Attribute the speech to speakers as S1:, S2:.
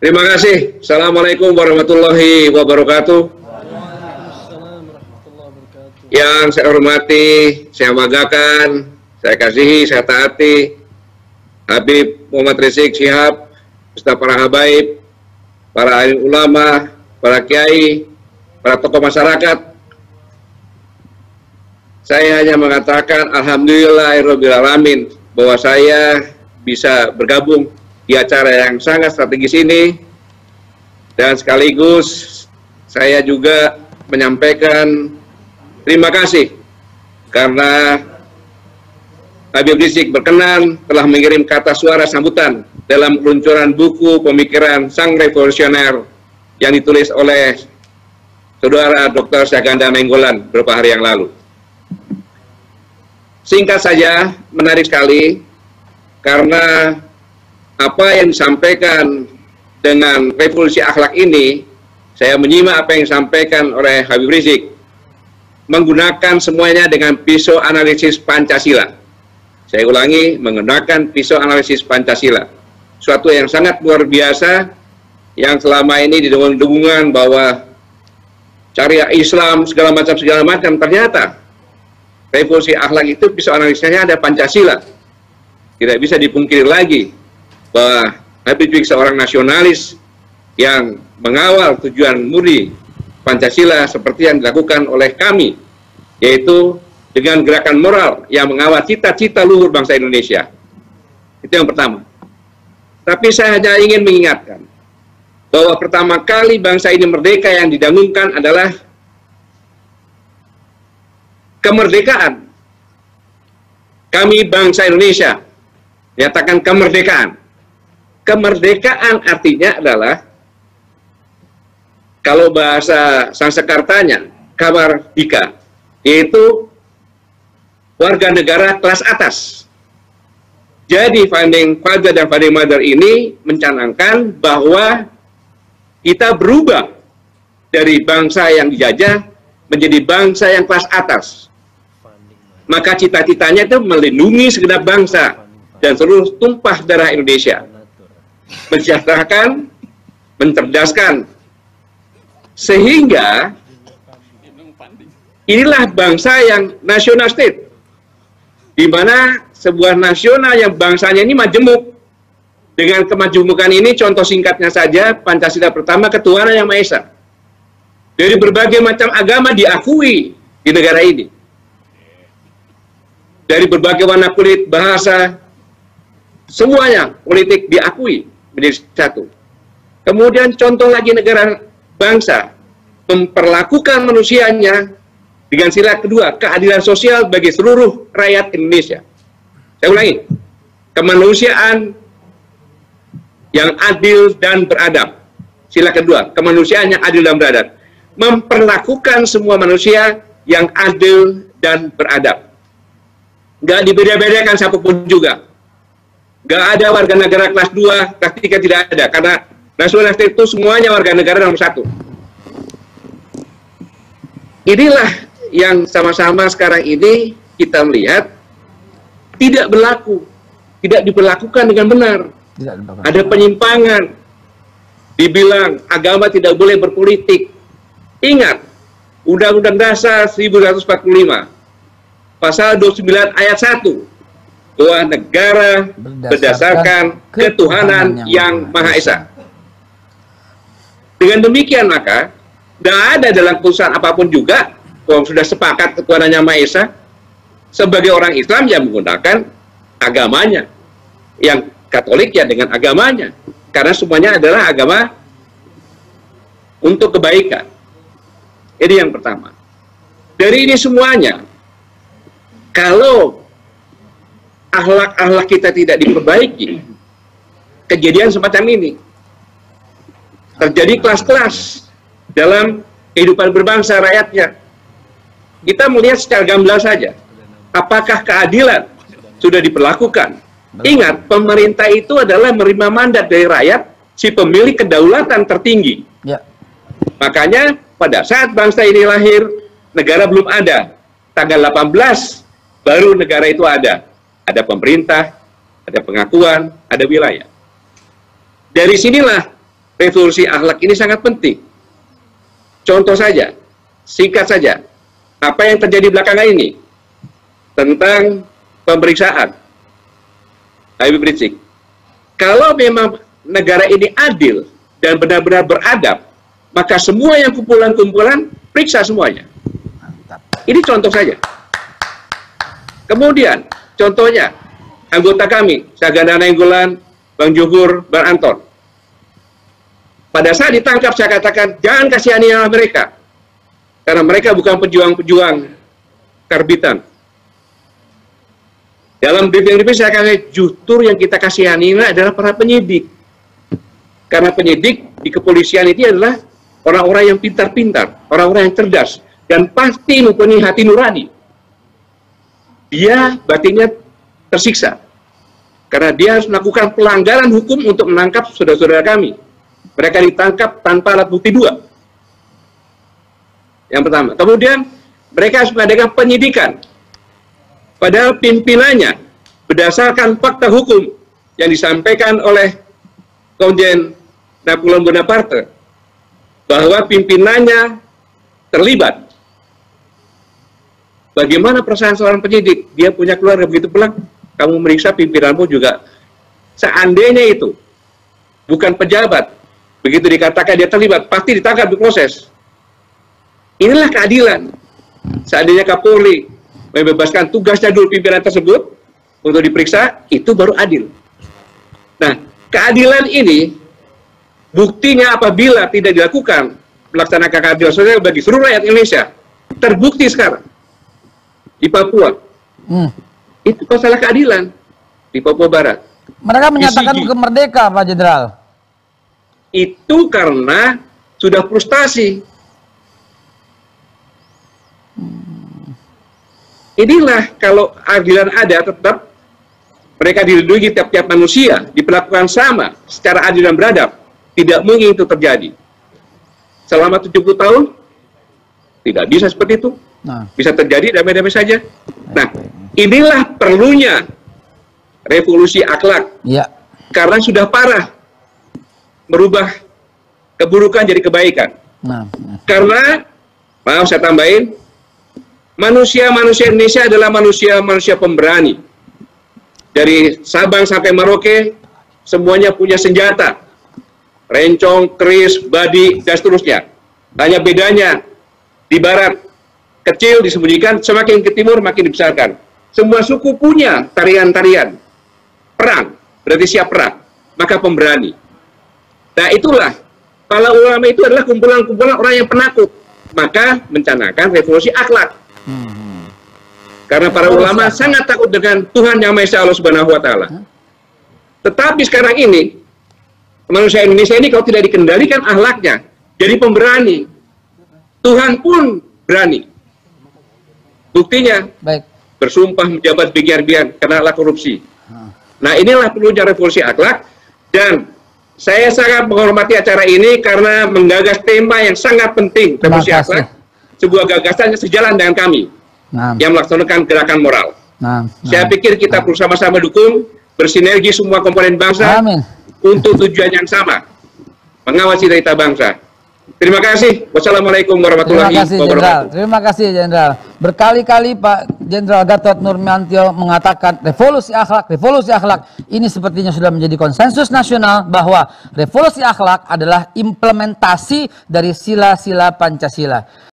S1: Terima kasih. Assalamualaikum warahmatullahi wabarakatuh. Yang saya hormati, saya banggakan, saya kasihi, saya taati Habib Muhammad Rizik Syihab, beserta para habaib, para alim ulama, para kiai, para tokoh masyarakat. Saya hanya mengatakan alhamdulillahirabbil alamin bahwa saya bisa bergabung di acara yang sangat strategis ini, dan sekaligus saya juga menyampaikan terima kasih karena Habib Rizik berkenan telah mengirim kata suara sambutan dalam peluncuran buku pemikiran Sang Revolusioner yang ditulis oleh Saudara Dr. Syahganda Nainggolan beberapa hari yang lalu. Singkat saja, menarik sekali karena apa yang disampaikan dengan revolusi akhlak ini, saya menyimak apa yang disampaikan oleh Habib Rizik, menggunakan semuanya dengan pisau analisis Pancasila. Saya ulangi, menggunakan pisau analisis Pancasila. Suatu yang sangat luar biasa, yang selama ini didengung-dengungan bahwa syariah Islam, segala macam, ternyata revolusi akhlak itu pisau analisisnya ada Pancasila. Tidak bisa dipungkiri lagi bahwa Habib Rizik seorang nasionalis yang mengawal tujuan murni Pancasila seperti yang dilakukan oleh kami, yaitu dengan gerakan moral yang mengawal cita-cita luhur bangsa Indonesia. Itu yang pertama. Tapi saya hanya ingin mengingatkan bahwa pertama kali bangsa ini merdeka yang didengungkan adalah kemerdekaan. Kami bangsa Indonesia nyatakan kemerdekaan. Kemerdekaan artinya adalah, kalau bahasa Sanskertanya, kamardika, yaitu warga negara kelas atas. Jadi Founding Father dan Founding Mother ini mencanangkan bahwa kita berubah dari bangsa yang dijajah menjadi bangsa yang kelas atas. Maka cita-citanya itu melindungi segenap bangsa dan seluruh tumpah darah Indonesia, mensejahterakan, mencerdaskan, sehingga inilah bangsa yang national state, di mana sebuah nasional yang bangsanya ini majemuk. Dengan kemajemukan ini, contoh singkatnya saja, Pancasila pertama, ketuhanan yang Maha Esa. Dari berbagai macam agama diakui di negara ini. Dari berbagai warna kulit, bahasa, semuanya politik diakui menjadi satu. Kemudian contoh lagi negara bangsa, memperlakukan manusianya dengan sila kedua, keadilan sosial bagi seluruh rakyat Indonesia. Saya ulangi, kemanusiaan yang adil dan beradab. Sila kedua, kemanusiaan yang adil dan beradab. Memperlakukan semua manusia yang adil dan beradab. Nggak dibeda-bedakan siapapun juga. Nggak ada warga negara kelas 2, kelas 3, tidak ada. Karena nasionalis itu semuanya warga negara nomor 1. Inilah yang sama-sama sekarang ini kita melihat tidak berlaku, tidak diperlakukan dengan benar. Ada penyimpangan, dibilang agama tidak boleh berpolitik. Ingat, Undang-Undang Dasar 1945, Pasal 29 ayat 1, bahwa negara berdasarkan ketuhanan yang Maha Esa. Dengan demikian maka, tidak ada dalam keputusan apapun juga, kalau sudah sepakat ketuhanan yang Maha Esa, sebagai orang Islam yang menggunakan agamanya, yang Katolik ya dengan agamanya, karena semuanya adalah agama untuk kebaikan. Ini yang pertama. Dari ini semuanya, kalau akhlak-akhlak kita tidak diperbaiki, kejadian semacam ini terjadi kelas-kelas dalam kehidupan berbangsa rakyatnya. Kita melihat secara gamblang saja, apakah keadilan sudah diperlakukan? Ingat, pemerintah itu adalah menerima mandat dari rakyat, si pemilik kedaulatan tertinggi. Ya. Makanya pada saat bangsa ini lahir, negara belum ada. Tanggal 18 baru negara itu ada. Ada pemerintah, ada pengakuan, ada wilayah. Dari sinilah revolusi akhlak ini sangat penting. Contoh saja, singkat saja, apa yang terjadi belakangan ini tentang pemeriksaan Habib Rizik. Kalau memang negara ini adil dan benar-benar beradab, maka semua yang kumpulan-kumpulan periksa semuanya. Ini contoh saja. Kemudian, contohnya, anggota kami, Saganda Nainggolan, Bang Juhur, Bang Anton. Pada saat ditangkap, saya katakan, jangan kasihani mereka. Karena mereka bukan pejuang-pejuang karbitan. Dalam briefing saya katakan, justru yang kita kasihani adalah para penyidik. Karena penyidik di kepolisian ini adalah orang-orang yang pintar-pintar, orang-orang yang cerdas, dan pasti mempunyai hati nurani. Dia batinnya tersiksa. Karena dia harus melakukan pelanggaran hukum untuk menangkap saudara-saudara kami. Mereka ditangkap tanpa alat bukti 2. Yang pertama. Kemudian, mereka harus mengadakan penyidikan. Padahal pimpinannya, berdasarkan fakta hukum yang disampaikan oleh Komjen Napoleon Bonaparte, bahwa pimpinannya terlibat. Bagaimana perasaan seorang penyidik? Dia punya keluarga begitu pulang, kamu meriksa pimpinanmu juga. Seandainya itu bukan pejabat, begitu dikatakan dia terlibat, pasti ditangkap, diproses. Inilah keadilan. Seandainya Kapolri membebaskan tugasnya dulu pimpinan tersebut untuk diperiksa, itu baru adil. Nah, keadilan ini buktinya apabila tidak dilakukan melaksanakan keadilan sosial bagi seluruh rakyat Indonesia, terbukti sekarang di Papua. Itu masalah keadilan di Papua Barat.
S2: Mereka menyatakan merdeka, Pak Jenderal.
S1: Itu karena sudah frustasi. Inilah kalau keadilan ada, tetap mereka dilindungi tiap-tiap manusia, diperlakukan sama secara adil dan beradab. Tidak mungkin itu terjadi. Selama 70 tahun, tidak bisa seperti itu. Bisa terjadi damai-damai saja. Nah, inilah perlunya revolusi akhlak. Ya. Karena sudah parah merubah keburukan jadi kebaikan. Karena, maaf saya tambahin, manusia-manusia Indonesia adalah manusia-manusia pemberani. Dari Sabang sampai Merauke, semuanya punya senjata. Rencong, keris, badi, dan seterusnya. Hanya bedanya, di barat kecil disembunyikan, semakin ke timur makin dibesarkan. Semua suku punya tarian-tarian. Perang, berarti siap perang. Maka pemberani. Nah itulah, para ulama itu adalah kumpulan-kumpulan orang yang penakut. Maka mencanangkan revolusi akhlak. Karena para ulama sangat takut dengan Tuhan Yang Maha Esa, Allah Subhanahu wa Ta'ala. Tetapi sekarang ini, manusia Indonesia ini kalau tidak dikendalikan akhlaknya, jadi pemberani. Tuhan pun berani. Buktinya, bersumpah menjabat biar-biar karena korupsi. Nah inilah perlunya revolusi akhlak, dan saya sangat menghormati acara ini karena menggagas tema yang sangat penting, revolusi akhlak. Sebuah gagasan yang sejalan dengan kami yang melaksanakan gerakan moral. Saya pikir kita perlu sama-sama dukung, bersinergi semua komponen bangsa untuk tujuan yang sama, mengawal cita-cita bangsa. Terima kasih. Wassalamualaikum warahmatullahi wabarakatuh.
S2: Terima kasih, Jenderal. Berkali-kali Pak Jenderal Gatot Nurmantio mengatakan revolusi akhlak, revolusi akhlak. Ini sepertinya sudah menjadi konsensus nasional bahwa revolusi akhlak adalah implementasi dari sila-sila Pancasila.